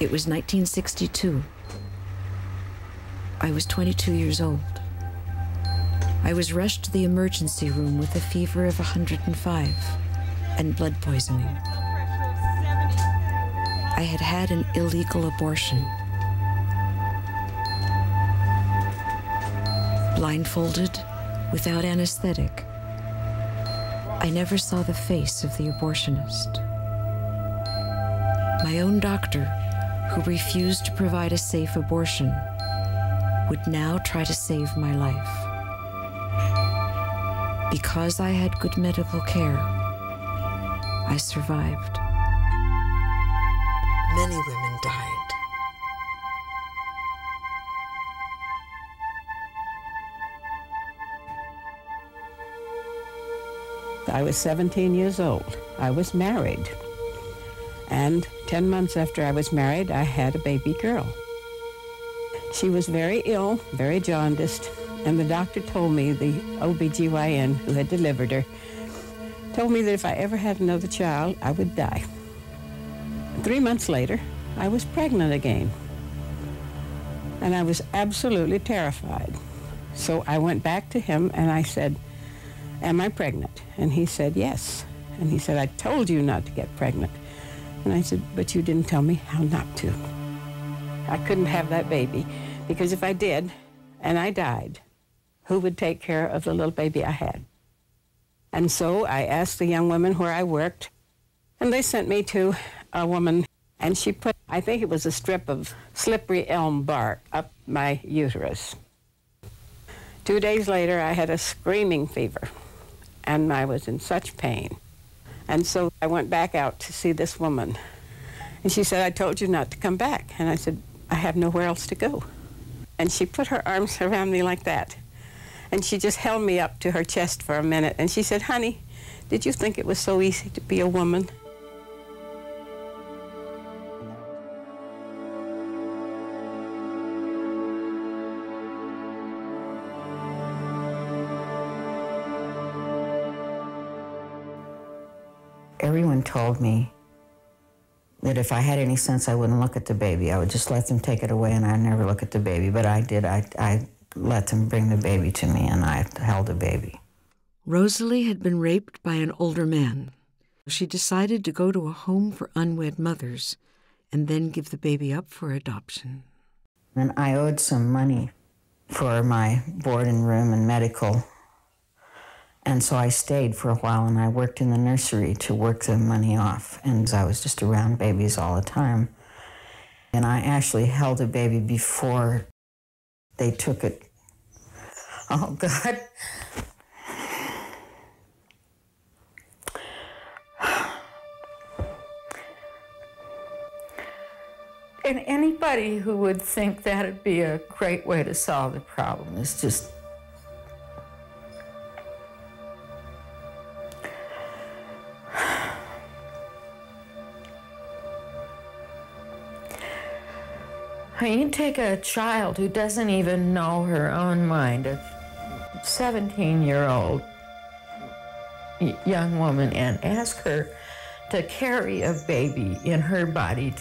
It was 1962. I was 22 years old. I was rushed to the emergency room with a fever of 105 and blood poisoning. I had had an illegal abortion. Blindfolded, without anesthetic, I never saw the face of the abortionist. My own doctor, who refused to provide a safe abortion, would now try to save my life. Because I had good medical care, I survived. Many women died. I was 17 years old. I was married. And 10 months after I was married, I had a baby girl. She was very ill, very jaundiced, and the doctor told me, the OBGYN who had delivered her, told me that if I ever had another child, I would die. 3 months later, I was pregnant again. And I was absolutely terrified. So I went back to him and I said, "Am I pregnant?" And he said, "Yes." And he said, "I told you not to get pregnant." And I said, "But you didn't tell me how not to." I couldn't have that baby, because if I did, and I died, who would take care of the little baby I had? And so I asked the young women where I worked, and they sent me to a woman, and she put, I think it was a strip of slippery elm bark up my uterus. 2 days later, I had a screaming fever, and I was in such pain. And so I went back out to see this woman. And she said, "I told you not to come back." And I said, "I have nowhere else to go." And she put her arms around me like that. And she just held me up to her chest for a minute. And she said, "Honey, did you think it was so easy to be a woman?" Everyone told me that if I had any sense, I wouldn't look at the baby. I would just let them take it away, and I'd never look at the baby. But I did. I let them bring the baby to me, and I held the baby. Rosalie had been raped by an older man. She decided to go to a home for unwed mothers and then give the baby up for adoption. And I owed some money for my board and room and medical. And so I stayed for a while, and I worked in the nursery to work the money off. And I was just around babies all the time. And I actually held a baby before they took it. Oh, God. And anybody who would think that'd be a great way to solve the problem is just... You take a child who doesn't even know her own mind, a 17-year-old young woman, and ask her to carry a baby in her body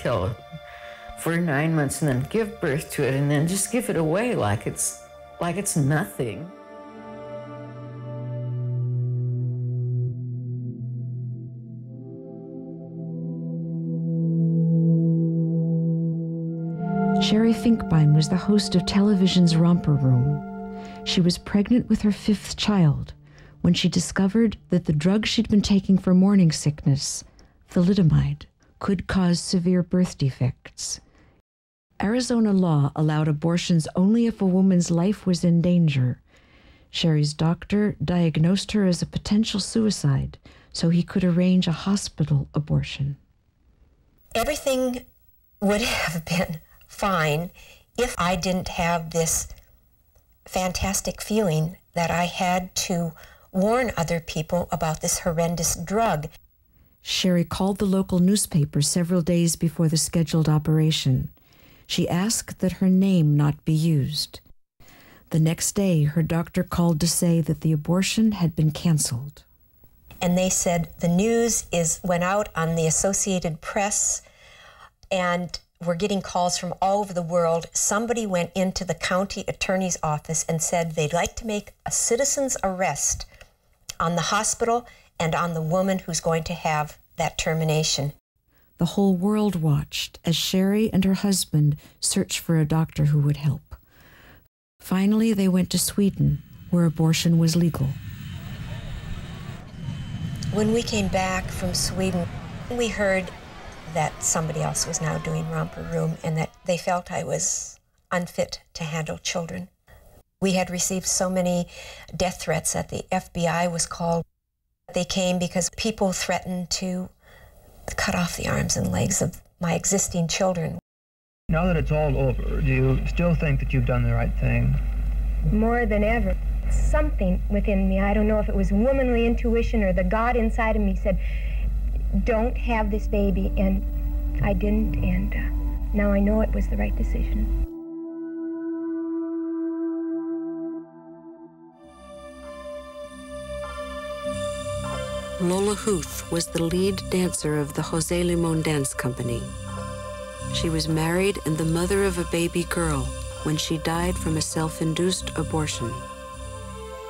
for 9 months and then give birth to it and then just give it away like it's nothing. Sherry Finkbein was the host of television's Romper Room. She was pregnant with her 5th child when she discovered that the drug she'd been taking for morning sickness, thalidomide, could cause severe birth defects. Arizona law allowed abortions only if a woman's life was in danger. Sherry's doctor diagnosed her as a potential suicide, so he could arrange a hospital abortion. Everything would have been fine if I didn't have this fantastic feeling that I had to warn other people about this horrendous drug. Sherry called the local newspaper several days before the scheduled operation. She asked that her name not be used. The next day, her doctor called to say that the abortion had been canceled. And they said the news went out on the Associated Press, and We're getting calls from all over the world. Somebody went into the county attorney's office and said they'd like to make a citizen's arrest on the hospital and on the woman who's going to have that termination. The whole world watched as Sherry and her husband searched for a doctor who would help. Finally, they went to Sweden, where abortion was legal. When we came back from Sweden, we heard that somebody else was now doing Romper Room and that they felt I was unfit to handle children. We had received so many death threats that the FBI was called. They came because people threatened to cut off the arms and legs of my existing children. Now that it's all over, do you still think that you've done the right thing? More than ever. Something within me, I don't know if it was womanly intuition or the God inside of me said, don't have this baby, and I didn't, and now I know it was the right decision. Lola Huth was the lead dancer of the José Limón Dance Company. She was married and the mother of a baby girl when she died from a self-induced abortion.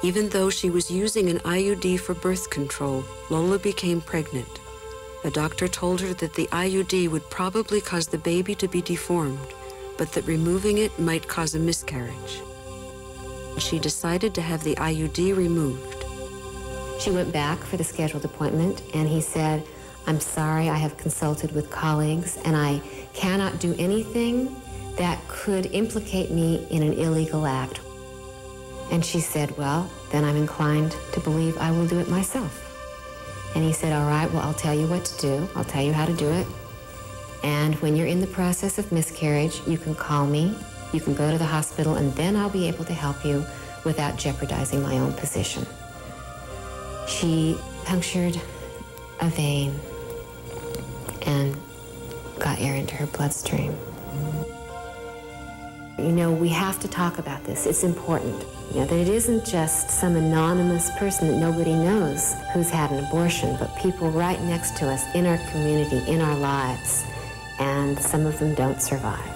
Even though she was using an IUD for birth control, Lola became pregnant. The doctor told her that the IUD would probably cause the baby to be deformed, but that removing it might cause a miscarriage. She decided to have the IUD removed. She went back for the scheduled appointment, and he said, I'm sorry, I have consulted with colleagues, and I cannot do anything that could implicate me in an illegal act. And she said, well, then I'm inclined to believe I will do it myself. And he said, all right, well, I'll tell you what to do. I'll tell you how to do it. And when you're in the process of miscarriage, you can call me, you can go to the hospital, and then I'll be able to help you without jeopardizing my own position. She punctured a vein and got air into her bloodstream. You know, we have to talk about this. It's important. You know, that it isn't just some anonymous person that nobody knows who's had an abortion, but people right next to us in our community, in our lives, and some of them don't survive.